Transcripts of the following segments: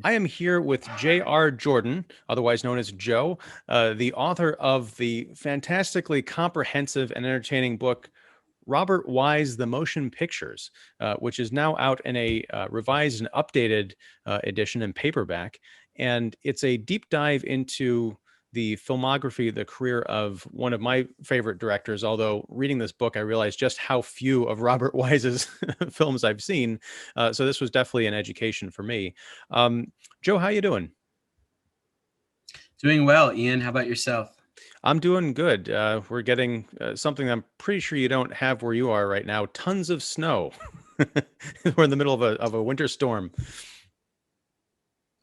I am here with J.R. Jordan, otherwise known as Joe, the author of the fantastically comprehensive and entertaining book, Robert Wise, The Motion Pictures, which is now out in a revised and updated edition in paperback. And it's a deep dive into the filmography, the career of one of my favorite directors. Although reading this book, I realized just how few of Robert Wise's films I've seen. So this was definitely an education for me. Joe, how you doing? Doing well, Ian. How about yourself? I'm doing good. We're getting something I'm pretty sure you don't have where you are right now. Tons of snow. We're in the middle of a winter storm.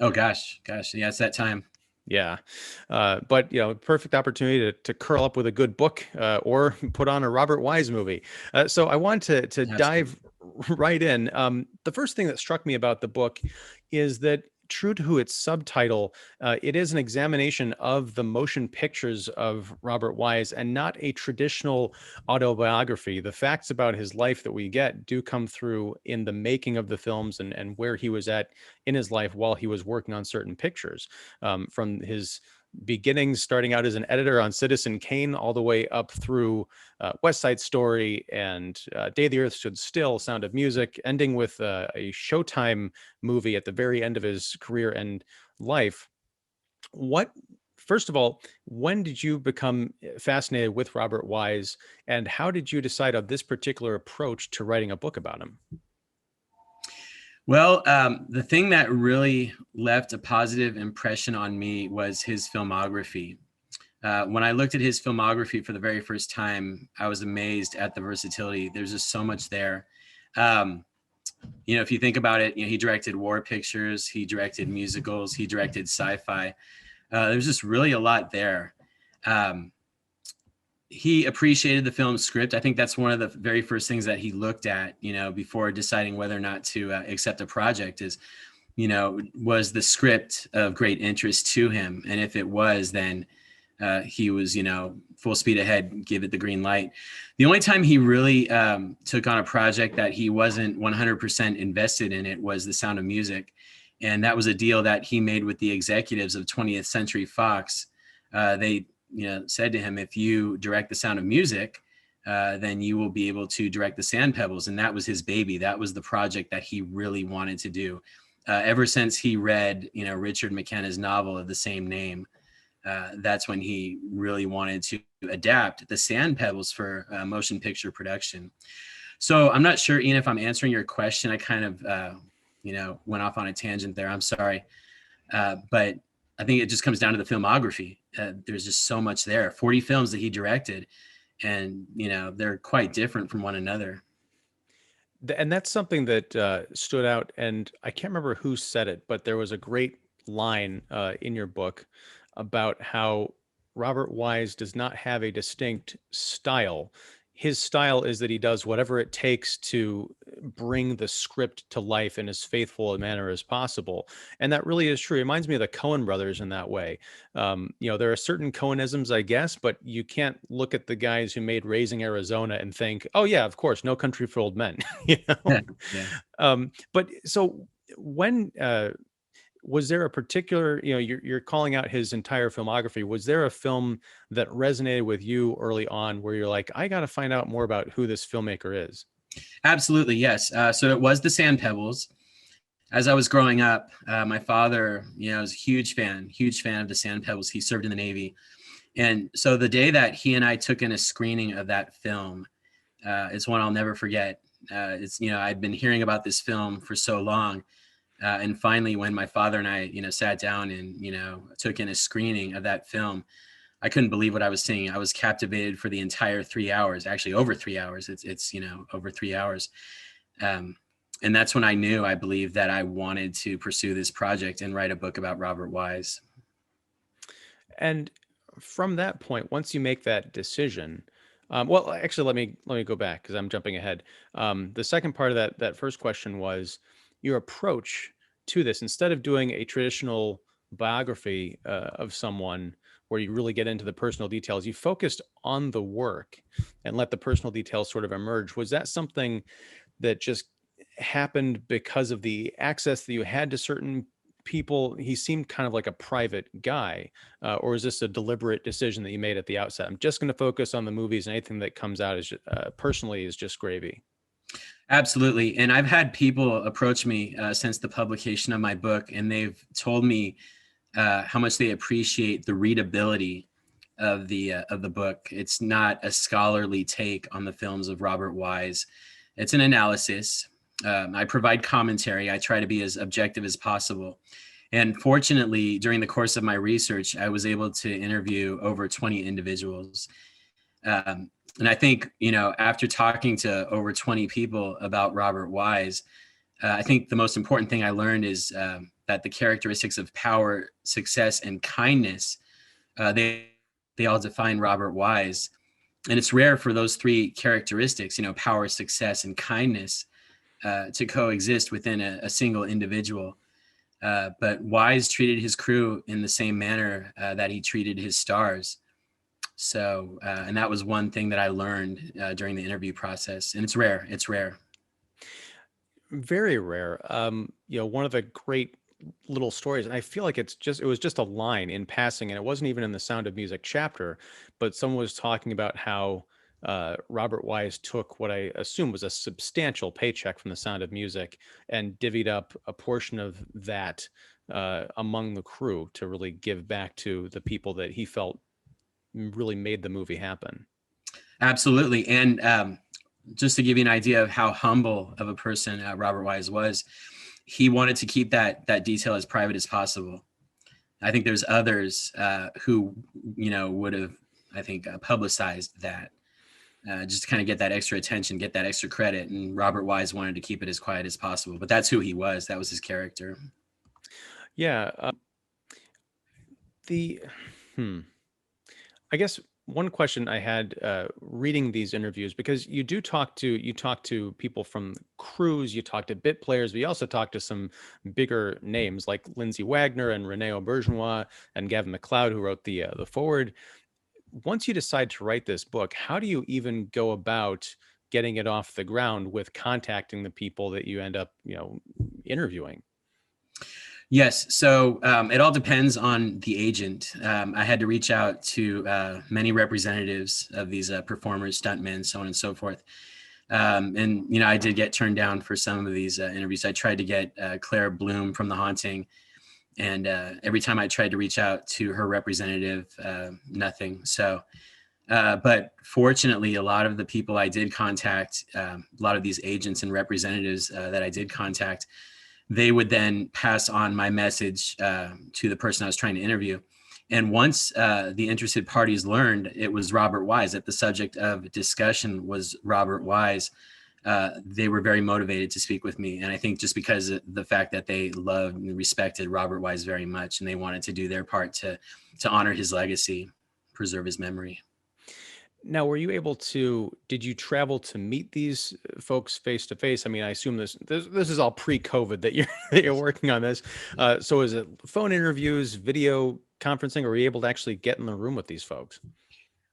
Oh gosh, yeah, it's that time. Yeah. But perfect opportunity to curl up with a good book or put on a Robert Wise movie. So I want to dive Absolutely. right in. The first thing that struck me about the book is that, true to its subtitle, it is an examination of the motion pictures of Robert Wise and not a traditional autobiography. The facts about his life that we get do come through in the making of the films and where he was at in his life while he was working on certain pictures, from his beginnings, starting out as an editor on Citizen Kane, all the way up through West Side Story and Day the Earth Stood Still, Sound of Music, ending with a Showtime movie at the very end of his career and life. What, first of all, when did you become fascinated with Robert Wise, and how did you decide on this particular approach to writing a book about him? Well, the thing that really left a positive impression on me was his filmography. When I looked at his filmography for the very first time, I was amazed at the versatility. There's just so much there. Um, if you think about it, he directed war pictures, he directed musicals, he directed sci-fi. There's just really a lot there. Um, he appreciated the film script. I think that's one of the very first things that he looked at, before deciding whether or not to accept a project is, was the script of great interest to him? And if it was, then he was, full speed ahead, give it the green light. The only time he really took on a project that he wasn't 100% invested in it was The Sound of Music. And that was a deal that he made with the executives of 20th Century Fox. They said to him, if you direct The Sound of Music, then you will be able to direct the Sand Pebbles. And that was his baby. That was the project that he really wanted to do. Ever since he read, Richard McKenna's novel of the same name, that's when he really wanted to adapt the Sand Pebbles for motion picture production. So I'm not sure, Ian, if I'm answering your question. I kind of, went off on a tangent there. I'm sorry. But I think it just comes down to the filmography. There's just so much there. 40 films that he directed, and they're quite different from one another. And that's something that stood out. And I can't remember who said it, but there was a great line in your book about how Robert Wise does not have a distinct style. His style is that he does whatever it takes to bring the script to life in as faithful a manner as possible. And that really is true. It reminds me of the Coen brothers in that way. There are certain Coenisms, I guess, but you can't look at the guys who made Raising Arizona and think, oh, yeah, of course, No Country for Old Men. you know? Yeah. But so when was there a particular, you're calling out his entire filmography. Was there a film that resonated with you early on where you're like, I got to find out more about who this filmmaker is? Absolutely, yes. So it was the Sand Pebbles. As I was growing up, my father, was a huge fan of the Sand Pebbles. He served in the Navy. And so the day that he and I took in a screening of that film, it's one I'll never forget. I'd been hearing about this film for so long. And finally, when my father and I, sat down and, took in a screening of that film, I couldn't believe what I was seeing. I was captivated for the entire 3 hours, actually over 3 hours. It's over 3 hours. And that's when I knew, I believe, that I wanted to pursue this project and write a book about Robert Wise. And from that point, once you make that decision, well, actually, let me go back because I'm jumping ahead. The second part of that first question was your approach to this. Instead of doing a traditional biography of someone where you really get into the personal details, you focused on the work and let the personal details sort of emerge. Was that something that just happened because of the access that you had to certain people, he seemed kind of like a private guy, or is this a deliberate decision that you made at the outset? I'm just going to focus on the movies, and anything that comes out is personally is just gravy. Absolutely. And I've had people approach me since the publication of my book, and they've told me how much they appreciate the readability of the book. It's not a scholarly take on the films of Robert Wise. It's an analysis. I provide commentary. I try to be as objective as possible. And fortunately, during the course of my research, I was able to interview over 20 individuals. And I think, after talking to over 20 people about Robert Wise, I think the most important thing I learned is that the characteristics of power, success, and kindness, they all define Robert Wise. And it's rare for those three characteristics, power, success, and kindness, to coexist within a single individual. But Wise treated his crew in the same manner that he treated his stars. So, and that was one thing that I learned during the interview process. And it's rare. It's rare. Very rare. One of the great little stories, and I feel like it was just a line in passing, and it wasn't even in the Sound of Music chapter, but someone was talking about how Robert Wise took what I assume was a substantial paycheck from the Sound of Music and divvied up a portion of that among the crew to really give back to the people that he felt really made the movie happen. Absolutely. And just to give you an idea of how humble of a person Robert Wise was, he wanted to keep that detail as private as possible. I think there's others who, would have, I think, publicized that just to kind of get that extra attention, get that extra credit. And Robert Wise wanted to keep it as quiet as possible. But that's who he was. That was his character. Yeah. The I guess one question I had reading these interviews, because you talk to people from crews, you talk to bit players, but you also talk to some bigger names like Lindsay Wagner and Rene Auberjonois and Gavin MacLeod, who wrote the forward. Once you decide to write this book, how do you even go about getting it off the ground with contacting the people that you end up, interviewing? Yes. So it all depends on the agent. I had to reach out to many representatives of these performers, stuntmen, so on and so forth. And I did get turned down for some of these interviews. I tried to get Claire Bloom from The Haunting. And every time I tried to reach out to her representative, nothing. So, but fortunately, a lot of the people I did contact, a lot of these agents and representatives that I did contact, they would then pass on my message to the person I was trying to interview. And once the interested parties learned it was Robert Wise, that the subject of discussion was Robert Wise, they were very motivated to speak with me. And I think just because of the fact that they loved and respected Robert Wise very much, and they wanted to do their part to honor his legacy, preserve his memory. Now, were you able to, did you travel to meet these folks face to face? I mean, I assume this is all pre-COVID that you're that you're working on this. So is it phone interviews, video conferencing, or were you able to actually get in the room with these folks?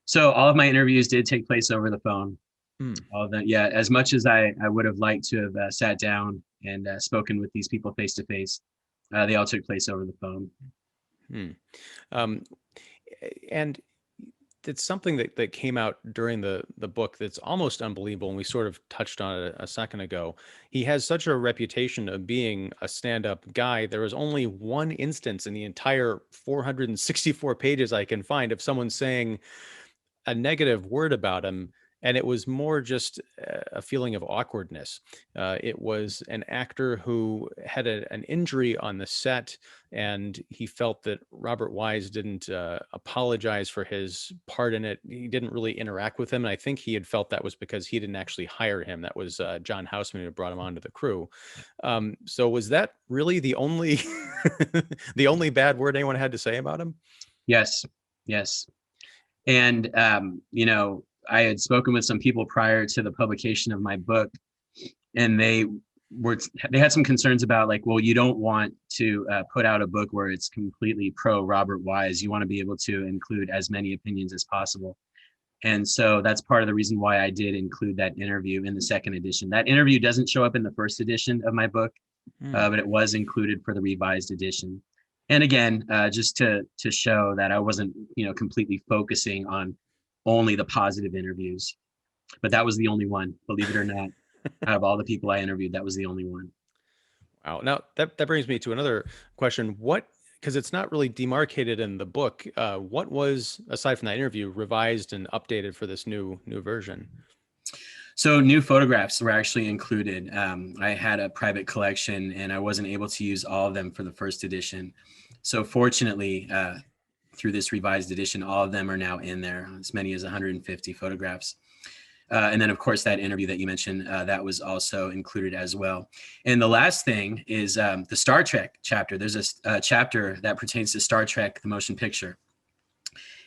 So all of my interviews did take place over the phone. Hmm. All of that, yeah. As much as I would have liked to have sat down and spoken with these people face to face, they all took place over the phone. Hmm. And it's something that came out during the book that's almost unbelievable, and we sort of touched on it a second ago. He has such a reputation of being a stand-up guy. There was only one instance in the entire 464 pages I can find of someone saying a negative word about him, and it was more just a feeling of awkwardness. It was an actor who had an injury on the set, and he felt that Robert Wise didn't apologize for his part in it. He didn't really interact with him, and I think he had felt that was because he didn't actually hire him. That was John Houseman who brought him onto the crew. So was that really the only the only bad word anyone had to say about him? Yes, yes. And I had spoken with some people prior to the publication of my book, and they had some concerns about, like, well, you don't want to put out a book where it's completely pro Robert Wise. You want to be able to include as many opinions as possible. And so that's part of the reason why I did include that interview in the second edition. That interview doesn't show up in the first edition of my book. Hmm. but it was included for the revised edition. And again, just to show that I wasn't, completely focusing on only the positive interviews, but that was the only one, believe it or not. Out of all the people I interviewed, that was the only one. Wow. Now that brings me to another question. What, because it's not really demarcated in the book, what was, aside from that interview, revised and updated for this new version? So new photographs were actually included. I had a private collection and I wasn't able to use all of them for the first edition. So fortunately, through this revised edition, all of them are now in there, as many as 150 photographs. And then, of course, that interview that you mentioned, that was also included as well. And the last thing is the Star Trek chapter. There's a chapter that pertains to Star Trek, the motion picture.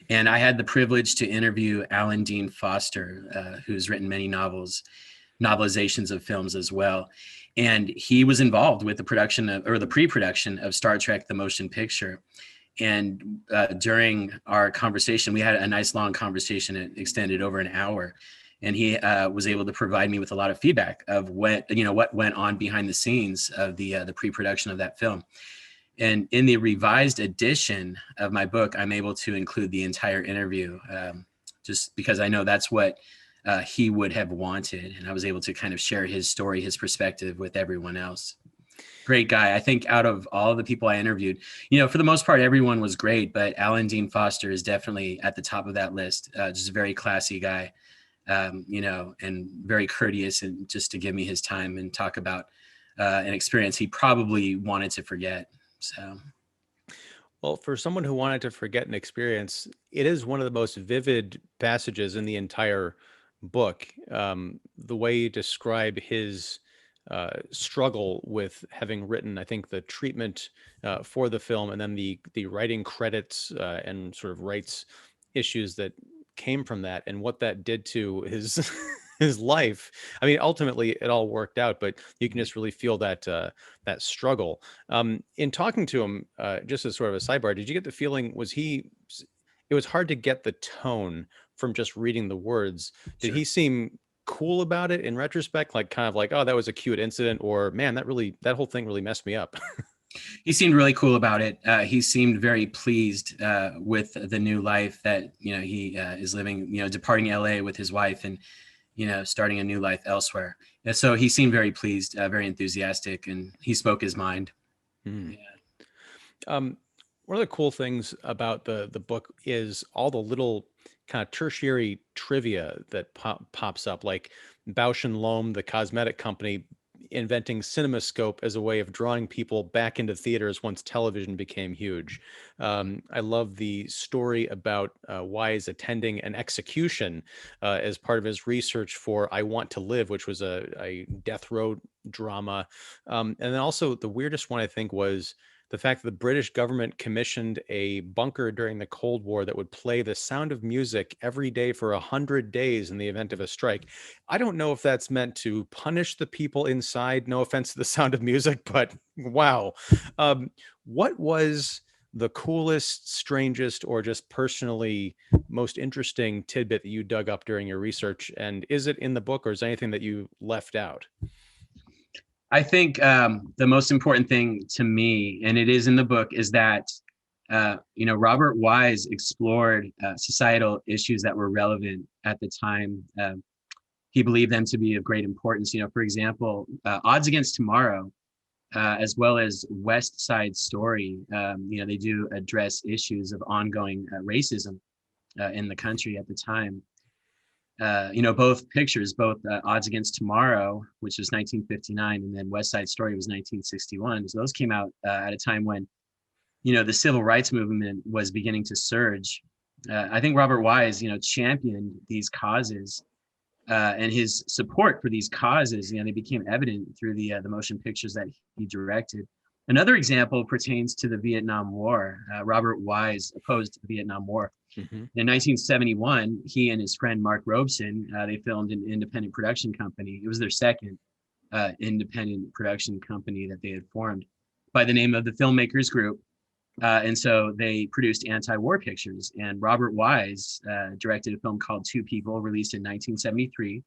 And I had the privilege to interview Alan Dean Foster, who's written many novelizations of films as well. And he was involved with the production of, or the pre-production of Star Trek, the motion picture. And during our conversation, we had a nice long conversation. It extended over an hour. And he was able to provide me with a lot of feedback of what went on behind the scenes of the pre-production of that film. And in the revised edition of my book, I'm able to include the entire interview, just because I know that's what he would have wanted. And I was able to kind of share his story, his perspective with everyone else. Great guy. I think out of all the people I interviewed, for the most part, everyone was great, but Alan Dean Foster is definitely at the top of that list. Just a very classy guy, and very courteous, and just to give me his time and talk about an experience he probably wanted to forget. So, Well, for someone who wanted to forget an experience, it is one of the most vivid passages in the entire book. The way you describe his struggle with having written, I think, the treatment for the film, and then the writing credits and sort of rights issues that came from that, and what that did to his his life. I mean, ultimately, it all worked out, but you can just really feel that that struggle. In talking to him, just as sort of a sidebar, did you get the feeling, was he? It was hard to get the tone from just reading the words. Did sure. he seem cool about it in retrospect, like kind of like, oh, that was a cute incident, or man, that whole thing really messed me up? He seemed really cool about it. He seemed very pleased with the new life that he is living. Departing LA with his wife and starting a new life elsewhere. And so he seemed very pleased, very enthusiastic, and he spoke his mind. Hmm. Yeah, Um, one of the cool things about the book is all the little kind of tertiary trivia that pops up, like Bausch and Lomb, the cosmetic company, inventing CinemaScope as a way of drawing people back into theaters once television became huge. I love the story about Wise attending an execution as part of his research for I Want to Live, which was a death row drama. And then also the weirdest one, I think, was the fact that the British government commissioned a bunker during the Cold War that would play The Sound of Music every day for 100 days in the event of a strike. I don't know if that's meant to punish the people inside. No offense to The Sound of Music, but wow. What was the coolest, strangest, or just personally most interesting tidbit that you dug up during your research? And is it in the book, or is there anything that you left out? I think the most important thing to me, and it is in the book, is that Robert Wise explored societal issues that were relevant at the time. He believed them to be of great importance. For example, Odds Against Tomorrow, as well as West Side Story. They do address issues of ongoing racism in the country at the time. Both pictures, both Odds Against Tomorrow, which was 1959, and then West Side Story was 1961. So those came out at a time when, the civil rights movement was beginning to surge. I think Robert Wise, championed these causes, and his support for these causes, they became evident through the motion pictures that he directed. Another example pertains to the Vietnam War. Robert Wise opposed the Vietnam War. Hmm. In 1971, he and his friend Mark Robeson, they filmed an independent production company. It was their second independent production company that they had formed by the name of the Filmmakers Group. And so they produced anti-war pictures. And Robert Wise directed a film called Two People, released in 1973,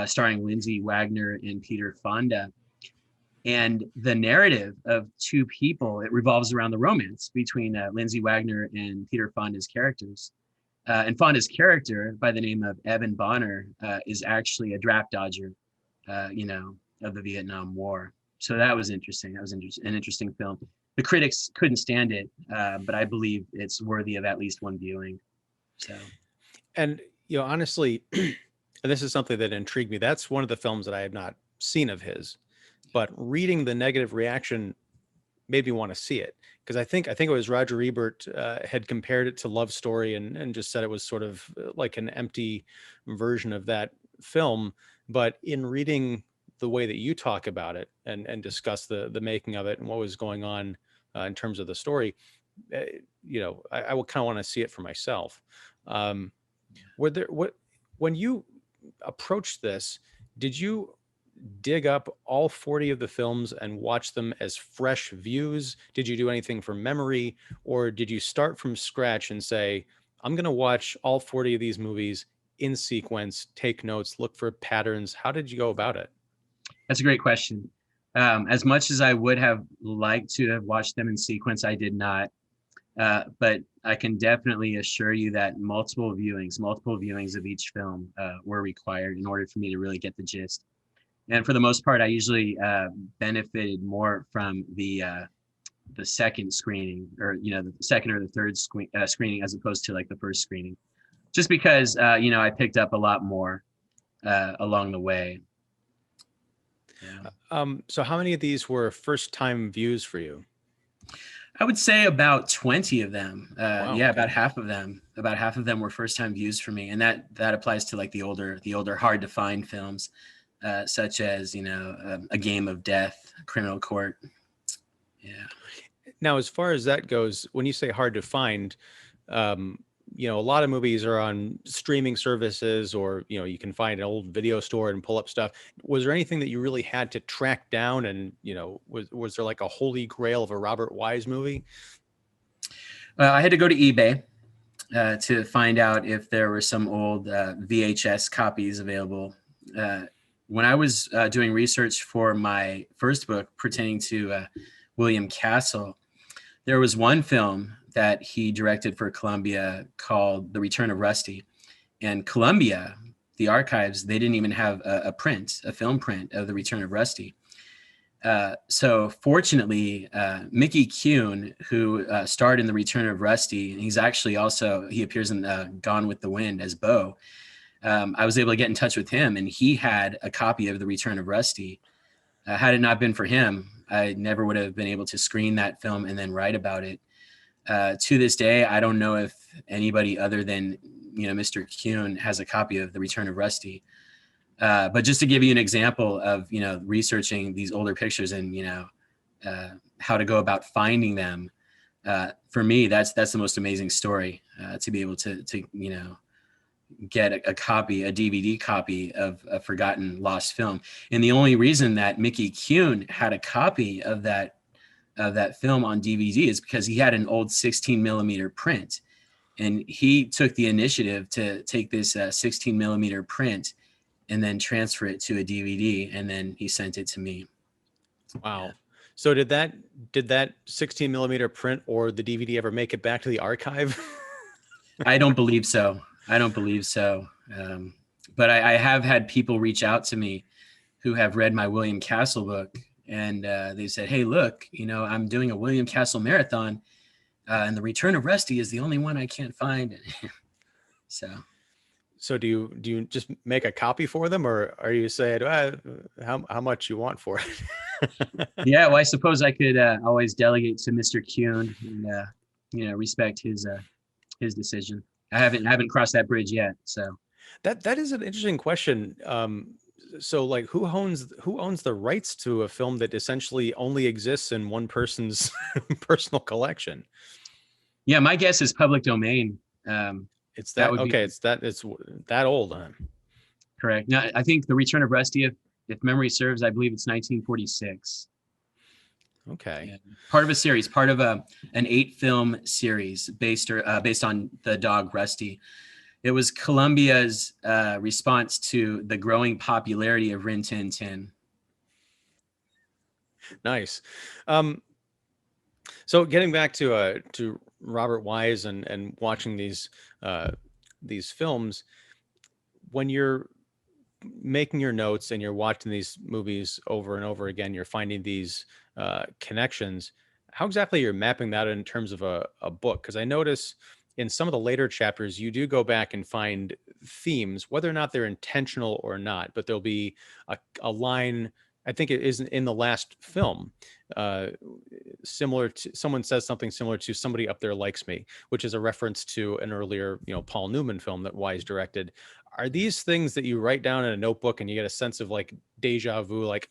starring Lindsay Wagner and Peter Fonda. And the narrative of two people, it revolves around the romance between Lindsay Wagner and Peter Fonda's characters. And Fonda's character, by the name of Evan Bonner, is actually a draft dodger, of the Vietnam War. So that was interesting. That was an interesting film. The critics couldn't stand it, but I believe it's worthy of at least one viewing. So, And honestly, and this is something that intrigued me. That's one of the films that I had not seen of his, but reading the negative reaction made me want to see it, because I think it was Roger Ebert had compared it to Love Story, and just said it was sort of like an empty version of that film. But in reading the way that you talk about it, and discuss the making of it and what was going on in terms of the story, uh, I will kind of want to see it for myself. Um, were there what When you approached this, did you dig up all 40 of the films and watch them as fresh views? Did you do anything from memory, or did you start from scratch and say, I'm going to watch all 40 of these movies in sequence, take notes, look for patterns? How did you go about it? that's a great question. As much as I would have liked to have watched them in sequence, I did not. But I can definitely assure you that multiple viewings of each film were required in order for me to really get the gist. And for the most part, I usually benefited more from the second screening, or the second or the third screening, as opposed to like the first screening, just because I picked up a lot more along the way. Yeah. So how many of these were first time views for you? I would say about 20 of them. Wow. Yeah, Okay. about half of them. About half of them were first time views for me, and that applies to like the older hard to find films, such as A Game of Death, Criminal Court. Yeah. Now, as far as that goes, when you say hard to find, um, a lot of movies are on streaming services, or you can find an old video store and pull up stuff. Was there anything that you really had to track down, and was there like a holy grail of a Robert Wise movie? I had to go to eBay to find out if there were some old VHS copies available. When I was doing research for my first book pertaining to William Castle, there was one film that he directed for Columbia called The Return of Rusty. And Columbia, the archives, they didn't even have a film print of The Return of Rusty. So fortunately, Mickey Kuhn, who starred in The Return of Rusty, and he appears in Gone with the Wind as Bo. I was able to get in touch with him, and he had a copy of The Return of Rusty. Had it not been for him, I never would have been able to screen that film and then write about it. To this day, I don't know if anybody other than Mr. Kuhn has a copy of The Return of Rusty. But just to give you an example of researching these older pictures and how to go about finding them, for me that's the most amazing story, to be able to get a DVD copy of a forgotten lost film. And the only reason that Mickey Kuhn had a copy of that film on DVD is because he had an old 16 millimeter print, and he took the initiative to take this 16 millimeter print and then transfer it to a DVD, and then he sent it to me. Wow. So did that 16 millimeter print or the DVD ever make it back to the archive? I don't believe so. But I have had people reach out to me who have read my William Castle book, and they said, "Hey, look, I'm doing a William Castle marathon, and The Return of Rusty is the only one I can't find." So do you just make a copy for them, or are you saying, how much you want for it? Yeah, well, I suppose I could always delegate to Mr. Kuhn and respect his decision. I haven't crossed that bridge yet, so That is an interesting question. So like, who owns the rights to a film that essentially only exists in one person's personal collection? yeah, my guess is public domain. It's That that would be okay? It's that old, huh? correct. Now, I think The Return of Rusty, if memory serves, I believe it's 1946. Okay. Yeah. Part of a series, part of an 8-film series based on the dog Rusty. It was Columbia's response to the growing popularity of Rin Tin Tin. Nice. Um, so getting back to Robert Wise and watching these films, when you're making your notes and you're watching these movies over and over again, you're finding these connections. How exactly you're mapping that in terms of a book? Because I notice in some of the later chapters, you do go back and find themes, whether or not they're intentional or not, but there'll be a line. I think it is in the last film, uh, similar to someone says something similar to "Somebody Up There Likes Me," which is a reference to an earlier, Paul Newman film that Wise directed. Are these things that you write down in a notebook and you get a sense of like deja vu, like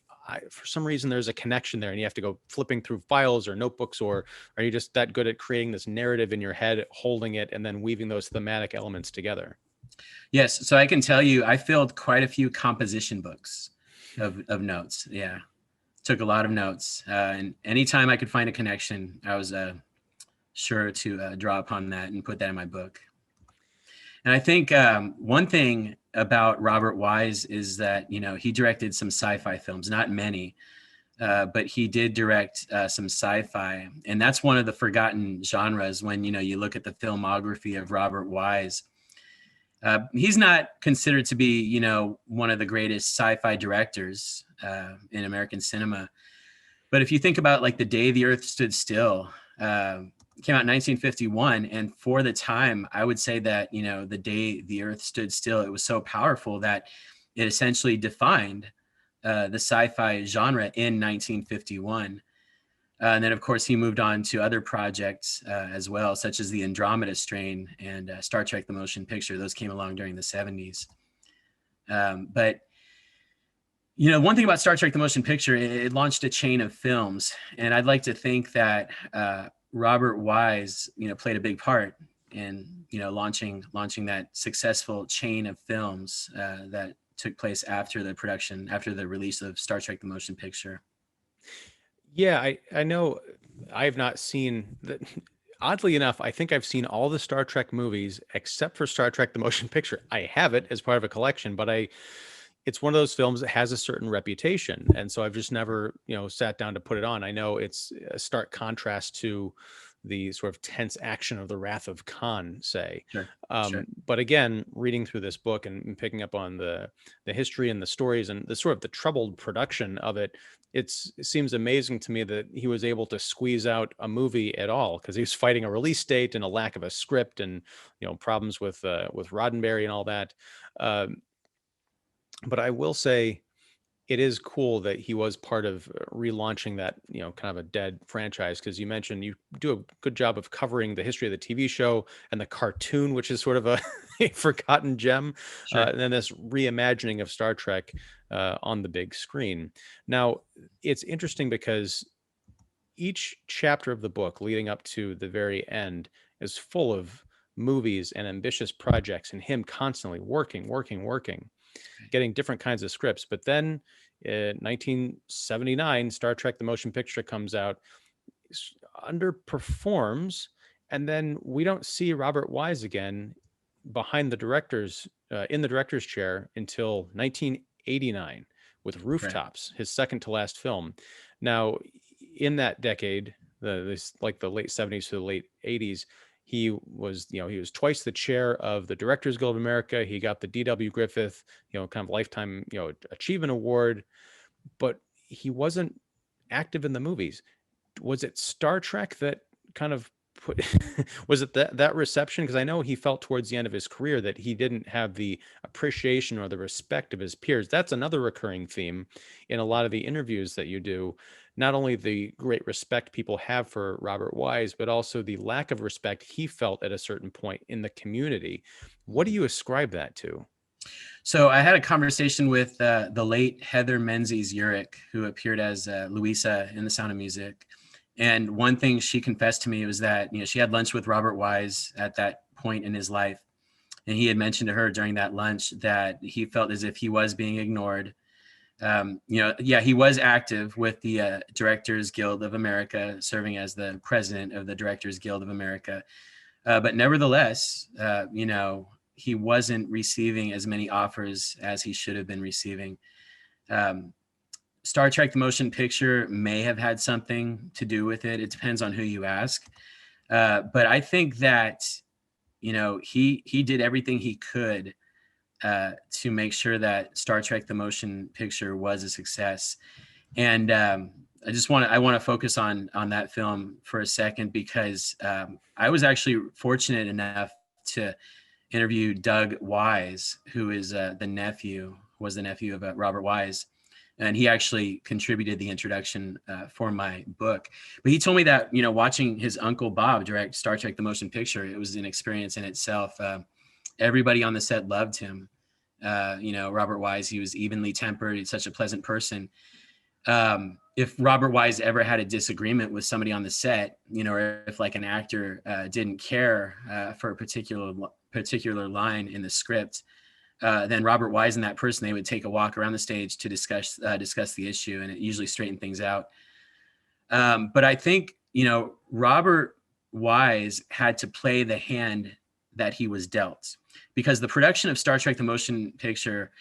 for some reason there's a connection there and you have to go flipping through files or notebooks, or are you just that good at creating this narrative in your head, holding it and then weaving those thematic elements together? Yes, so I can tell you, I filled quite a few composition books of notes. Yeah, took a lot of notes, and anytime I could find a connection, I was sure to draw upon that and put that in my book. And I think one thing about Robert Wise is that, he directed some sci-fi films, not many, but he did direct some sci-fi. And that's one of the forgotten genres when, you look at the filmography of Robert Wise. He's not considered to be, one of the greatest sci-fi directors in American cinema. But if you think about like The Day the Earth Stood Still, came out in 1951, and for the time, I would say that The Day the Earth Stood Still, it was so powerful that it essentially defined the sci-fi genre in 1951. And then, of course, he moved on to other projects as well, such as the Andromeda Strain and Star Trek: The Motion Picture. Those came along during the 70s. But one thing about Star Trek: The Motion Picture, it launched a chain of films, and I'd like to think that Robert Wise, played a big part in launching that successful chain of films that took place after the release of Star Trek: The Motion Picture. Yeah, I know I have not seen that. Oddly enough, I think I've seen all the Star Trek movies except for Star Trek: The Motion Picture. I have it as part of a collection, but it's one of those films that has a certain reputation, and so I've just never, sat down to put it on. I know it's a stark contrast to the sort of tense action of the Wrath of Khan, say. Sure, sure. But again, reading through this book and picking up on the history and the stories and the sort of the troubled production of it, it seems amazing to me that he was able to squeeze out a movie at all, because he was fighting a release date and a lack of a script and problems with Roddenberry and all that. Um, but I will say it is cool that he was part of relaunching that, kind of a dead franchise. Because you mentioned you do a good job of covering the history of the TV show and the cartoon, which is sort of a, a forgotten gem, Sure. and then this reimagining of Star Trek on the big screen. Now, it's interesting because each chapter of the book leading up to the very end is full of movies and ambitious projects and him constantly working, working, working, getting different kinds of scripts. But then in 1979, Star Trek: The Motion Picture comes out, underperforms, and then we don't see Robert Wise again behind the director's in the director's chair until 1989 with Right. Rooftops, his second to last film. Now, in that decade, like the late 70s to the late 80s, he was twice the chair of the Directors Guild of America. He got the D.W. Griffith, kind of lifetime, achievement award, but he wasn't active in the movies. Was it Star Trek that kind of put was it that reception? Because I know he felt towards the end of his career that he didn't have the appreciation or the respect of his peers. That's another recurring theme in a lot of the interviews that you do. Not only the great respect people have for Robert Wise, but also the lack of respect he felt at a certain point in the community. What do you ascribe that to? So I had a conversation with the late Heather Menzies Urich, who appeared as Louisa in The Sound of Music. And one thing she confessed to me was that, she had lunch with Robert Wise at that point in his life. And he had mentioned to her during that lunch that he felt as if he was being ignored. Yeah, he was active with the Directors Guild of America, serving as the president of the Directors Guild of America. But nevertheless, he wasn't receiving as many offers as he should have been receiving. Um, Star Trek the motion picture may have had something to do with it. It depends on who you ask. But I think that, he did everything he could to make sure that Star Trek the motion picture was a success. And I want to focus on that film for a second, because I was actually fortunate enough to interview Doug Wise, who is the nephew of Robert Wise, and he actually contributed the introduction for my book. But he told me that, watching his uncle Bob direct Star Trek the motion picture, it was an experience in itself. Everybody on the set loved him. Robert Wise, he was evenly tempered. He's such a pleasant person. If Robert Wise ever had a disagreement with somebody on the set, or if like an actor didn't care for a particular line in the script, then Robert Wise and that person, they would take a walk around the stage to discuss the issue, and it usually straightened things out. But I think, Robert Wise had to play the hand that he was dealt, because the production of Star Trek the motion picture,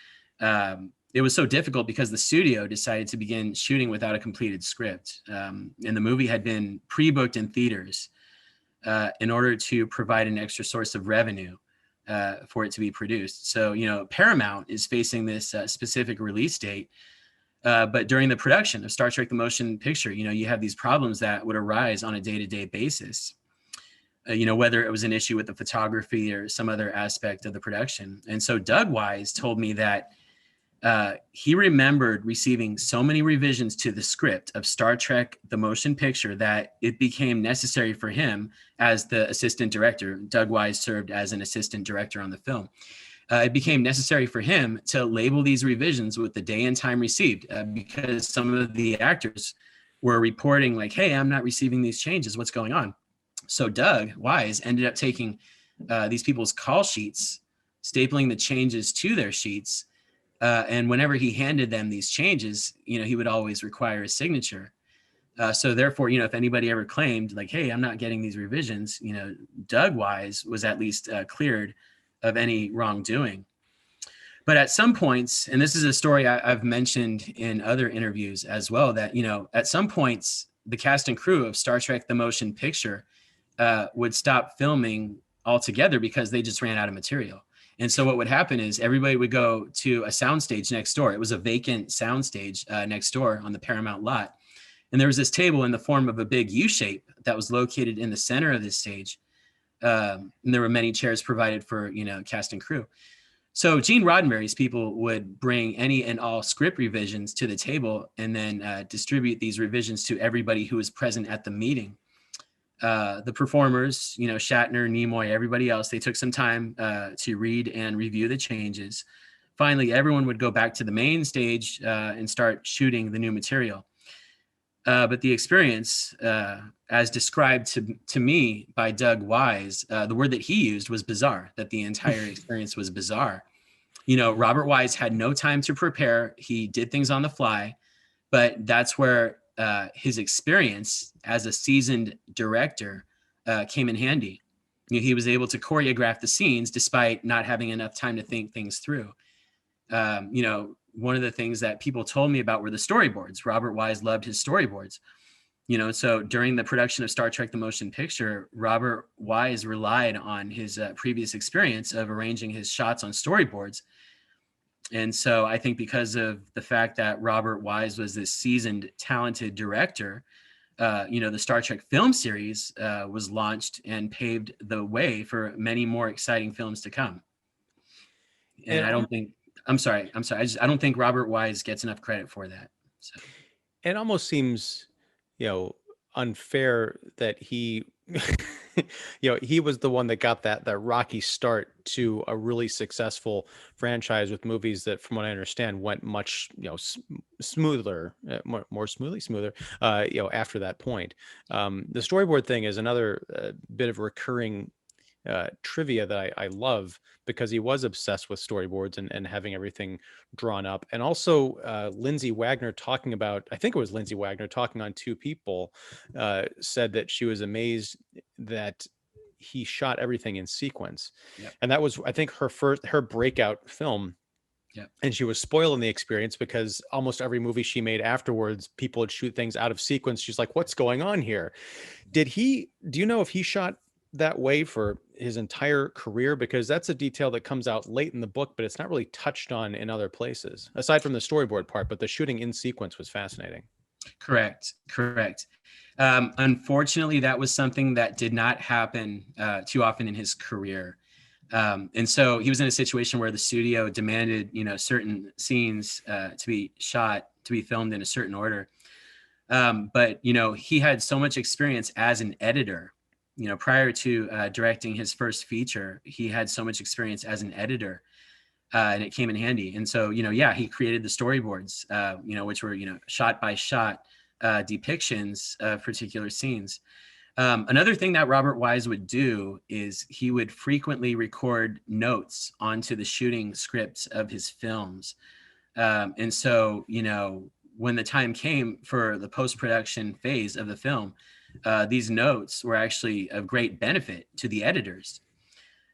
it was so difficult because the studio decided to begin shooting without a completed script. And the movie had been pre-booked in theaters in order to provide an extra source of revenue for it to be produced. So, Paramount is facing this specific release date. But during the production of Star Trek the motion picture, you have these problems that would arise on a day-to-day basis. Whether it was an issue with the photography or some other aspect of the production. And so Doug Wise told me that he remembered receiving so many revisions to the script of Star Trek the motion picture that it became necessary for him, as the assistant director — Doug Wise served as an assistant director on the film — it became necessary for him to label these revisions with the day and time received, because some of the actors were reporting like, hey, I'm not receiving these changes. What's going on? So Doug Wise ended up taking these people's call sheets, stapling the changes to their sheets. And whenever he handed them these changes, he would always require a signature. So therefore, if anybody ever claimed like, hey, I'm not getting these revisions, Doug Wise was at least cleared of any wrongdoing. But at some points, and this is a story I've mentioned in other interviews as well, that, at some points, the cast and crew of Star Trek the motion picture would stop filming altogether because they just ran out of material. And so what would happen is everybody would go to a soundstage next door. It was a vacant soundstage next door on the Paramount lot. And there was this table in the form of a big U shape that was located in the center of this stage. And there were many chairs provided for, cast and crew. So Gene Roddenberry's people would bring any and all script revisions to the table and then distribute these revisions to everybody who was present at the meeting. The performers, Shatner, Nimoy, everybody else, they took some time to read and review the changes. Finally, everyone would go back to the main stage and start shooting the new material. But the experience, as described to me by Doug Wise, the word that he used was bizarre, that the entire experience was bizarre. Robert Wise had no time to prepare. He did things on the fly, but that's where his experience as a seasoned director came in handy. He was able to choreograph the scenes despite not having enough time to think things through. One of the things that people told me about were the storyboards. Robert Wise loved his storyboards. So during the production of Star Trek the motion picture, Robert Wise relied on his previous experience of arranging his shots on storyboards. And so I think because of the fact that Robert Wise was this seasoned, talented director, the Star Trek film series was launched and paved the way for many more exciting films to come. And I don't think, I'm sorry. I don't think Robert Wise gets enough credit for that. So it almost seems, unfair that he, he was the one that got that rocky start to a really successful franchise with movies that, from what I understand, went much, smoother, smoother, after that point. The storyboard thing is another bit of recurring trivia that I love, because he was obsessed with storyboards and having everything drawn up. And also Lindsay Wagner talking about, I think it was Lindsay Wagner talking on Two People, said that she was amazed that he shot everything in sequence. Yep. And that was, I think, her breakout film Yeah. and she was spoiling the experience because almost every movie she made afterwards, people would shoot things out of sequence. She's like, what's going on here? Do you know if he shot that way for his entire career? Because that's a detail that comes out late in the book, but it's not really touched on in other places, aside from the storyboard part, but the shooting in sequence was fascinating. Correct. Correct. Unfortunately, that was something that did not happen too often in his career. And so he was in a situation where the studio demanded, certain scenes to be shot, to be filmed in a certain order. But, he had so much experience as an editor, prior to directing his first feature, he had so much experience as an editor. And it came in handy. And so, yeah, he created the storyboards, which were, shot by shot depictions of particular scenes. Another thing that Robert Wise would do is he would frequently record notes onto the shooting scripts of his films. And so, when the time came for the post-production phase of the film, these notes were actually of great benefit to the editors.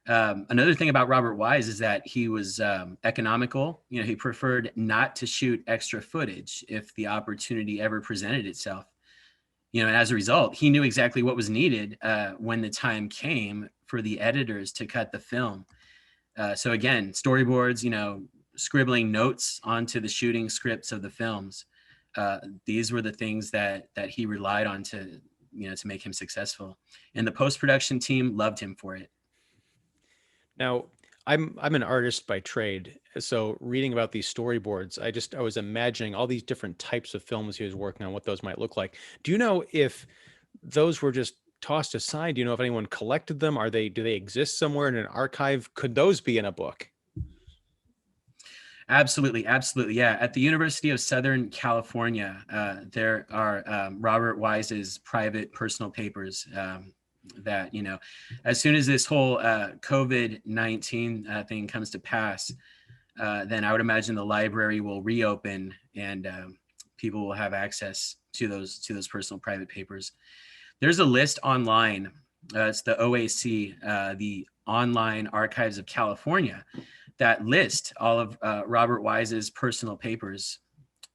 Another thing about Robert Wise is that he was economical. He preferred not to shoot extra footage if the opportunity ever presented itself. And as a result, he knew exactly what was needed when the time came for the editors to cut the film. So again, storyboards, scribbling notes onto the shooting scripts of the films. These were the things that he relied on to make him successful. And the post-production team loved him for it. Now, I'm an artist by trade, so reading about these storyboards, I was imagining all these different types of films he was working on, what those might look like. Do you know if those were just tossed aside? Do you know if anyone collected them? Do they exist somewhere in an archive? Could those be in a book? Absolutely, absolutely, yeah. At the University of Southern California, there are Robert Wise's private personal papers that, as soon as this whole COVID-19 thing comes to pass, then I would imagine the library will reopen and people will have access to those personal private papers. There's a list online. It's the OAC, the Online Archives of California, that list all of Robert Wise's personal papers.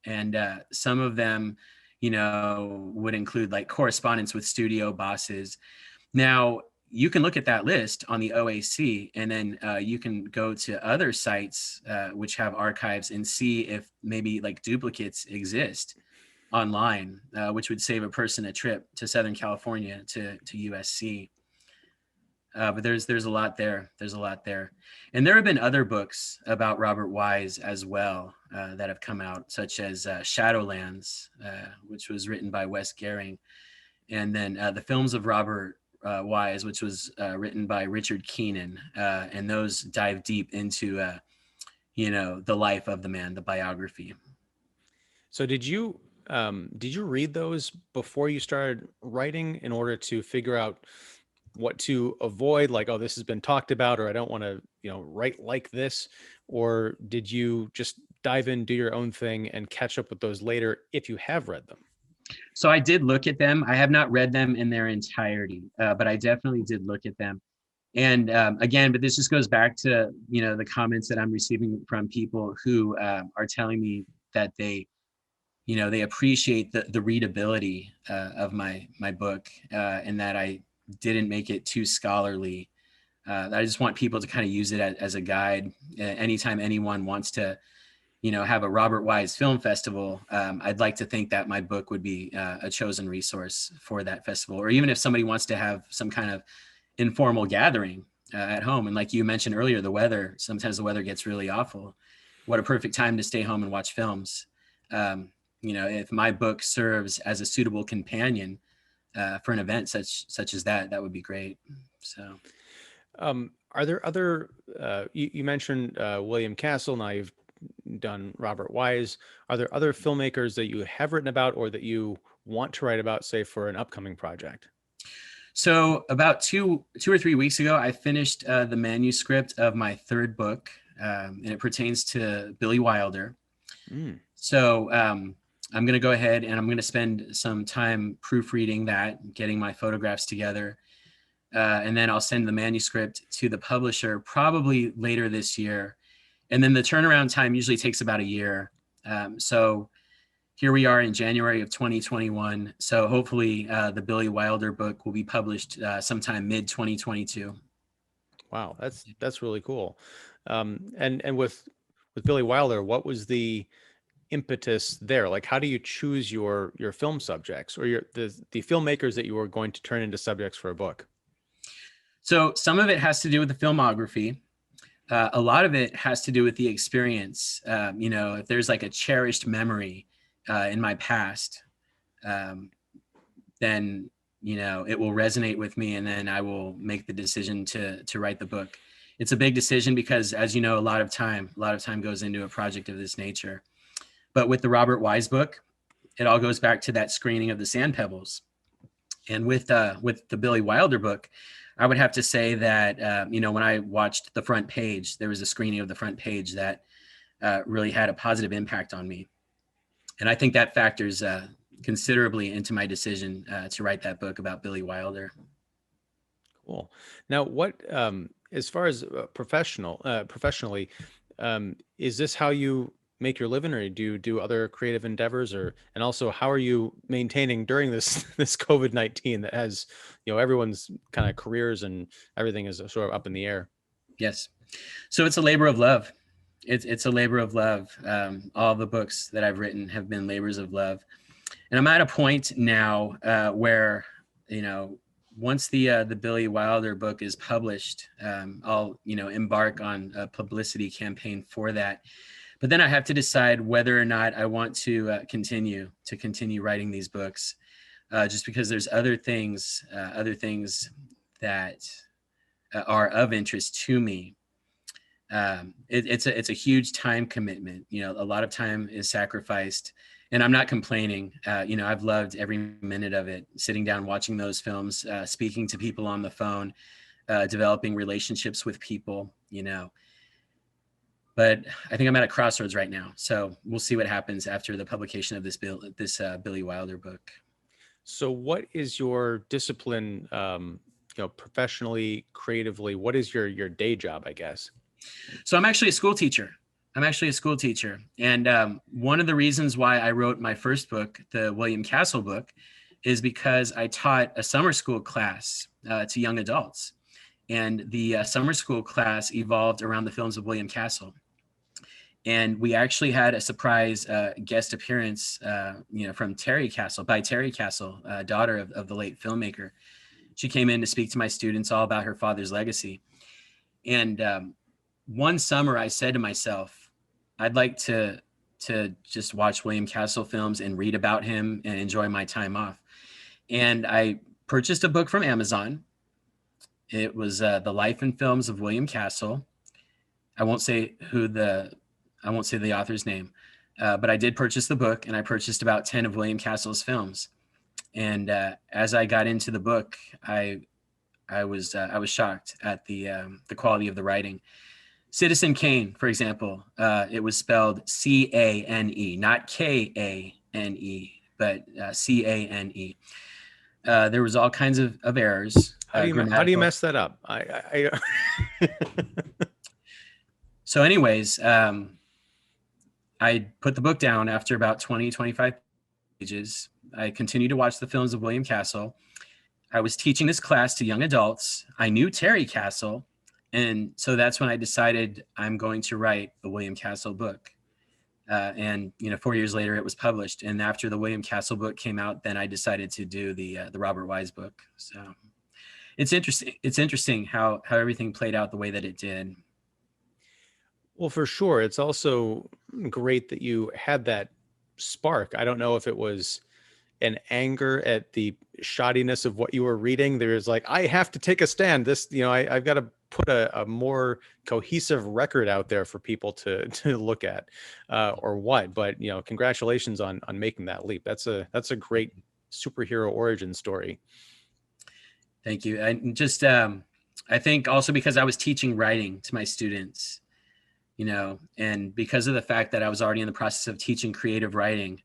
And some of them, would include like correspondence with studio bosses. Now, you can look at that list on the OAC, and then you can go to other sites which have archives and see if maybe like duplicates exist online, which would save a person a trip to Southern California to USC. But there's a lot there. There's a lot there. And there have been other books about Robert Wise as well that have come out, such as Shadowlands, which was written by Wes Gehring. And then the films of Robert Wise, which was written by Richard Keenan. And those dive deep into, the life of the man, the biography. So did you read those before you started writing in order to figure out what to avoid, like, oh, this has been talked about, or I don't want to write like this? Or did you just dive in, do your own thing, and catch up with those later if you have read them? So I did look at them. I have not read them in their entirety, but I definitely did look at them. And again, but this just goes back to the comments that I'm receiving from people who are telling me that they appreciate the readability of my book, and that I didn't make it too scholarly. I just want people to kind of use it as a guide. Anytime anyone wants to, have a Robert Wise Film Festival, I'd like to think that my book would be a chosen resource for that festival. Or even if somebody wants to have some kind of informal gathering at home. And like you mentioned earlier, sometimes the weather gets really awful. What a perfect time to stay home and watch films. If my book serves as a suitable companion for an event such as that, that would be great. So, Are there other, you mentioned William Castle, now you've done Robert Wise. Are there other filmmakers that you have written about or that you want to write about, say, for an upcoming project? so about two or 3 weeks ago, I finished the manuscript of my third book, and it pertains to Billy Wilder. Mm. So I'm going to go ahead and I'm going to spend some time proofreading that, getting my photographs together. And then I'll send the manuscript to the publisher probably later this year. And then the turnaround time usually takes about a year. So here we are in January of 2021. So hopefully the Billy Wilder book will be published sometime mid 2022. Wow, that's really cool. And with Billy Wilder, what was the impetus there? Like, how do you choose your film subjects or the filmmakers that you are going to turn into subjects for a book? So some of it has to do with the filmography. A lot of it has to do with the experience. If there's like a cherished memory in my past, um, then it will resonate with me, and then I will make the decision to write the book. It's a big decision because, as you know, a lot of time goes into a project of this nature. But with the Robert Wise book, it all goes back to that screening of the Sand Pebbles. And with the Billy Wilder book, I would have to say that when I watched the front page, there was a screening of the front page that really had a positive impact on me, and I think that factors considerably into my decision to write that book about Billy Wilder. Cool. Now, what as far as professionally, is this how you make your living, or do you do other creative endeavors, or and also how are you maintaining during this this COVID-19 that has, everyone's kind of careers and everything is sort of up in the air? Yes, so it's a labor of love. It's a labor of love. All the books that I've written have been labors of love, and I'm at a point now where once the Billy Wilder book is published, I'll embark on a publicity campaign for that. But then I have to decide whether or not I want to continue writing these books, just because there's other things that are of interest to me. It's a huge time commitment. A lot of time is sacrificed, and I'm not complaining. I've loved every minute of it, sitting down, watching those films, speaking to people on the phone, developing relationships with people, but I think I'm at a crossroads right now. So we'll see what happens after the publication of this Billy Wilder book. So, what is your discipline, professionally, creatively? What is your day job, I guess? So I'm actually a school teacher. And one of the reasons why I wrote my first book, the William Castle book, is because I taught a summer school class to young adults. And the summer school class evolved around the films of William Castle. And we actually had a surprise guest appearance, from Terry Castle, daughter of the late filmmaker. She came in to speak to my students all about her father's legacy. And one summer I said to myself, I'd like to just watch William Castle films and read about him and enjoy my time off. And I purchased a book from Amazon. It was The Life and Films of William Castle. I won't say the author's name, but I did purchase the book, and I purchased about 10 of William Castle's films. And as I got into the book, I was shocked at the quality of the writing. Citizen Kane, for example, it was spelled C-A-N-E, not K-A-N-E, but C-A-N-E. There was all kinds of errors. How do you mess that up? So anyways, I put the book down after about 20, 25 pages. I continued to watch the films of William Castle. I was teaching this class to young adults. I knew Terry Castle. And so that's when I decided I'm going to write a William Castle book. And 4 years later, it was published. And after the William Castle book came out, then I decided to do the Robert Wise book. So it's interesting. It's interesting how everything played out the way that it did. Well, for sure. It's also great that you had that spark. I don't know if it was an anger at the shoddiness of what you were reading. There's like, I have to take a stand. This, I've got to put a more cohesive record out there for people to look at, or what. But congratulations on making that leap. That's a great superhero origin story. Thank you. And just I think also because I was teaching writing to my students, and because of the fact that I was already in the process of teaching creative writing,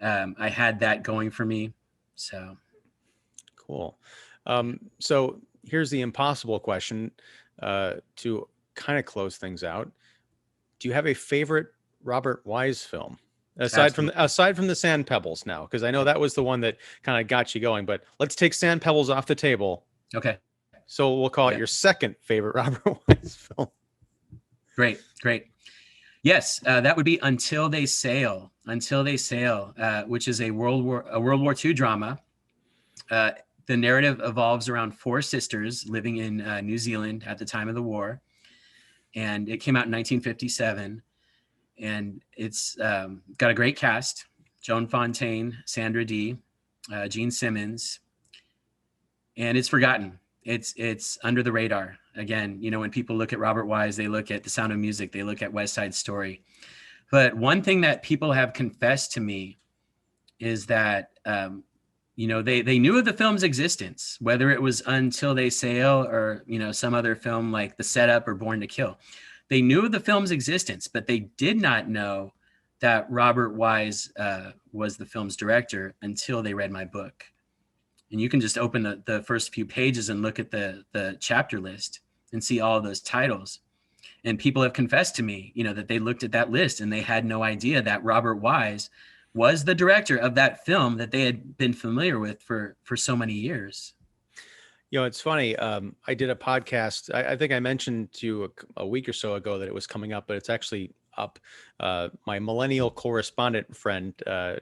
I had that going for me. So cool. So here's the impossible question to kind of close things out. Do you have a favorite Robert Wise film Absolutely. aside from the Sand Pebbles now? Because I know that was the one that kind of got you going. But let's take Sand Pebbles off the table. Okay. So we'll call it Yeah. your second favorite Robert Wise film. Great. Great. Yes, that would be Until They Sail. Until They Sail, which is a World War II drama. Uh, the narrative evolves around four sisters living in New Zealand at the time of the war, and it came out in 1957. And it's got a great cast: Joan Fontaine, Sandra Dee, Gene Simmons, and it's forgotten. It's under the radar. Again, you know, when people look at Robert Wise, they look at The Sound of Music, they look at West Side Story. But one thing that people have confessed to me is that you know, they knew of the film's existence, whether it was Until They Sail or, you know, some other film like The Setup or Born to Kill. They knew of the film's existence, but they did not know that Robert Wise was the film's director until they read my book. And you can just open the first few pages and look at the chapter list and see all of those titles. And people have confessed to me, you know, that they looked at that list and they had no idea that Robert Wise was the director of that film that they had been familiar with for so many years. You know, it's funny. I did a podcast. I think I mentioned to you a week or so ago that it was coming up, but it's actually up. My millennial correspondent friend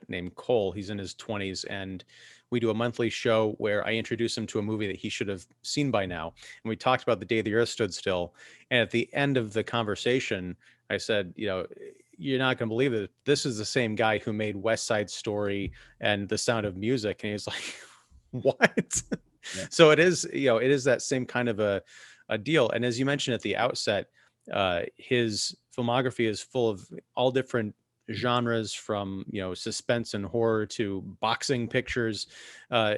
named Cole, he's in his 20s, and we do a monthly show where I introduce him to a movie that he should have seen by now. And we talked about The Day the Earth Stood Still. And at the end of the conversation, I said, you know, you're not going to believe it. This is the same guy who made West Side Story and The Sound of Music. And he's like, what? Yeah. So it is, you know, it is that same kind of a deal. And as you mentioned at the outset, his filmography is full of all different genres, from, you know, suspense and horror to boxing pictures.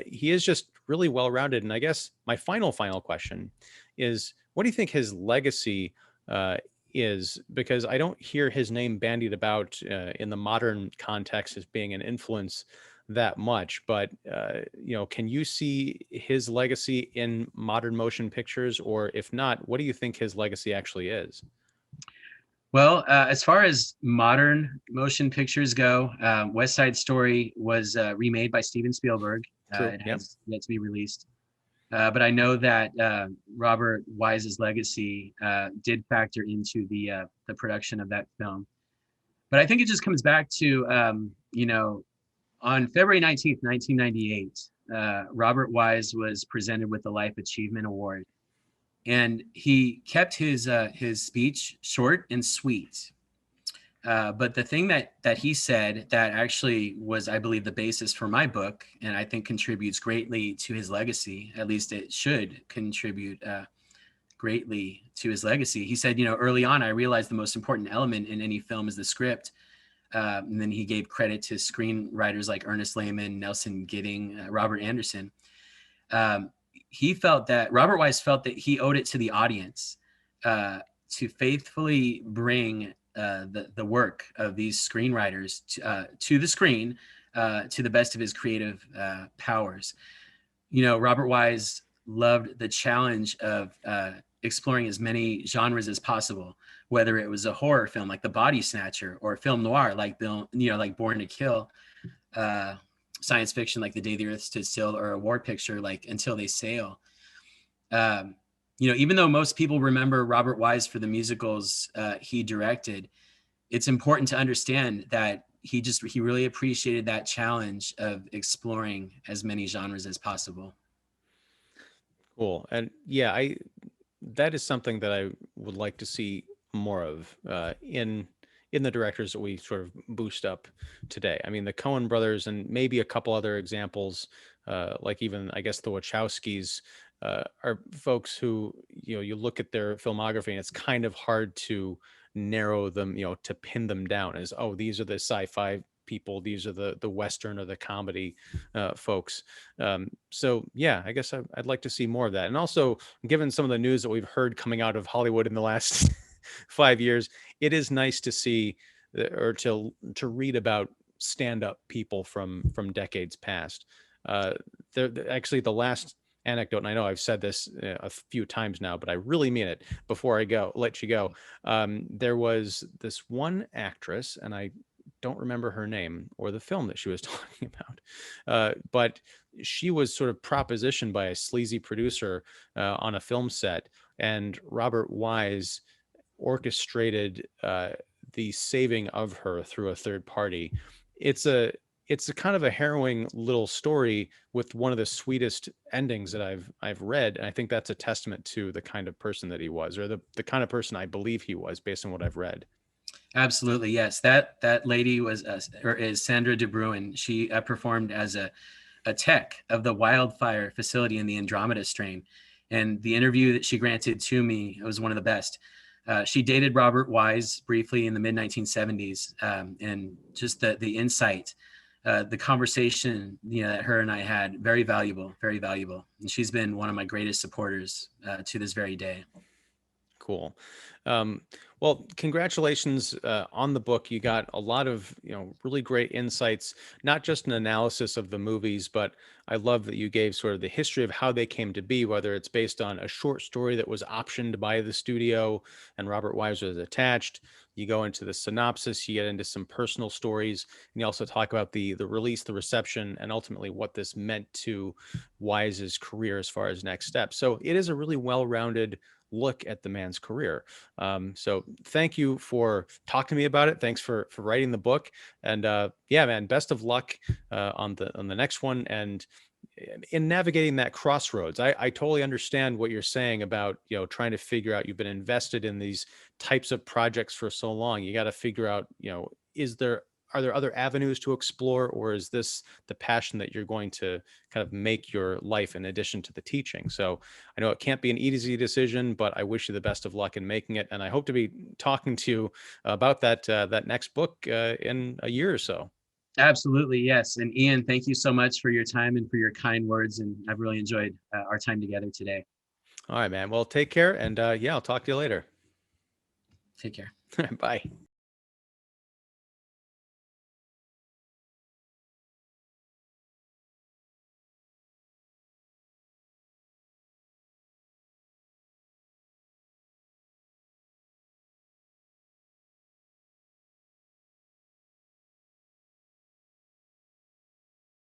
He is just really well rounded. And I guess my final question is, what do you think his legacy is? Because I don't hear his name bandied about in the modern context as being an influence that much. But you know, can you see his legacy in modern motion pictures? Or if not, what do you think his legacy actually is? Well, as far as modern motion pictures go, West Side Story was remade by Steven Spielberg. True. It Yep. has yet to be released. But I know that Robert Wise's legacy did factor into the production of that film. But I think it just comes back to, you know, on February 19th, 1998, Robert Wise was presented with the Life Achievement Award. And he kept his speech short and sweet. But the thing that he said that actually was, I believe, the basis for my book, and I think contributes greatly to his legacy, at least it should contribute greatly to his legacy. He said, you know, early on, I realized the most important element in any film is the script. And then he gave credit to screenwriters like Ernest Lehman, Nelson Gidding, Robert Anderson. He felt that Robert Wise felt that he owed it to the audience to faithfully bring the work of these screenwriters to the screen to the best of his creative powers. You know, Robert Wise loved the challenge of exploring as many genres as possible, whether it was a horror film like The Body Snatcher, or a film noir like like Born to Kill, science fiction like The Day the Earth Stood Still, or a war picture like Until They Sail. You know, even though most people remember Robert Wise for the musicals he directed, it's important to understand that he really appreciated that challenge of exploring as many genres as possible. Cool. And yeah, I that is something that I would like to see more of in the directors that we sort of boost up today. I mean, the Coen brothers and maybe a couple other examples, like even I guess the Wachowskis, are folks who, you know, you look at their filmography and it's kind of hard to narrow them, you know, to pin them down as, oh, these are the sci-fi people, these are the western or the comedy folks. So yeah, I guess I'd like to see more of that. And also, given some of the news that we've heard coming out of Hollywood in the last 5 years, it is nice to see or to read about stand-up people from decades past. Actually, the last anecdote, and I know I've said this a few times now, but I really mean it. Before I let you go, there was this one actress, and I don't remember her name or the film that she was talking about, but she was sort of propositioned by a sleazy producer on a film set, and Robert Wise orchestrated the saving of her through a third party. It's a it's a kind of a harrowing little story with one of the sweetest endings that I've read, and I think that's a testament to the kind of person that he was, or the kind of person I believe he was, based on what I've read. Absolutely, yes. That lady was or is Sandra De Bruin. She performed as a tech of the wildfire facility in the Andromeda strain, and the interview that she granted to me was one of the best. She dated Robert Wise briefly in the mid 1970s, and just the insight, the conversation, that her and I had, very valuable, very valuable. And she's been one of my greatest supporters to this very day. Cool. Um, well, congratulations on the book. You got a lot of really great insights, not just an analysis of the movies, but I love that you gave sort of the history of how they came to be, whether it's based on a short story that was optioned by the studio and Robert Wise was attached. You go into the synopsis, you get into some personal stories, and you also talk about the release, the reception, and ultimately what this meant to Wise's career as far as next steps. So it is a really well-rounded look at the man's career. So thank you for talking to me about it. Thanks for writing the book. And yeah, man, best of luck on the next one. And in navigating that crossroads, I totally understand what you're saying about trying to figure out, you've been invested in these types of projects for so long. You got to figure out, is there are there other avenues to explore, or is this the passion that you're going to kind of make your life in addition to the teaching? So I know it can't be an easy decision, but I wish you the best of luck in making it, and I hope to be talking to you about that next book in a year or so. Absolutely, yes. And Ian, thank you so much for your time and for your kind words. And I've really enjoyed our time together today. All right, man. Well, take care, and yeah, I'll talk to you later. Take care. Bye.